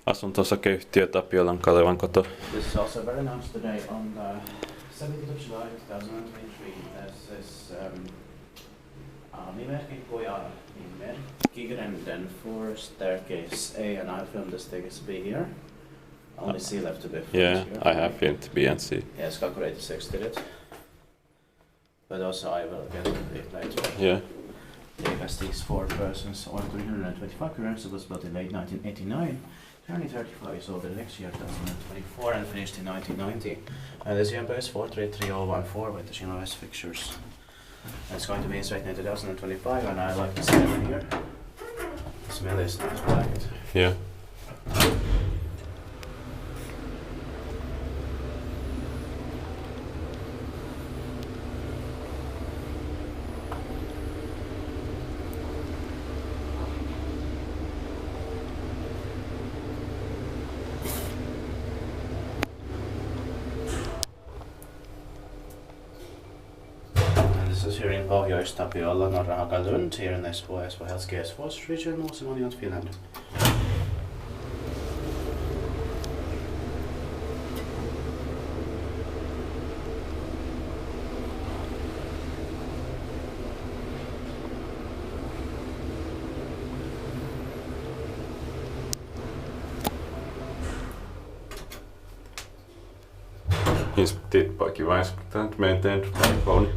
asunto-osakeyhtiö Tapiolan Kalevan koto. This is also very nice today on the 17th of July 2023. This is Mimerkinkuja, Mimerkigrenden 4 staircase A, and I filmed the staircase B here. Only C left to be filmed. Yeah, here. I have filmed B and C. Yes, calculated 6 did it. But also I will get to it later. Yeah. Because these 4 persons, or 325 currency was built in late 1989. Turning 35 years old the next year, 2024, and finished in 1990. This number is 433014 with the Schindler fixtures. And it's going to be inspected in 2025, and I like the smell here. The smell is nice black. Yeah. This is here in Tapiola, Norra here in Espoo, Espoo Helsinki, Espoo region, also modernized Finland. Inspected by device and maintained by phone.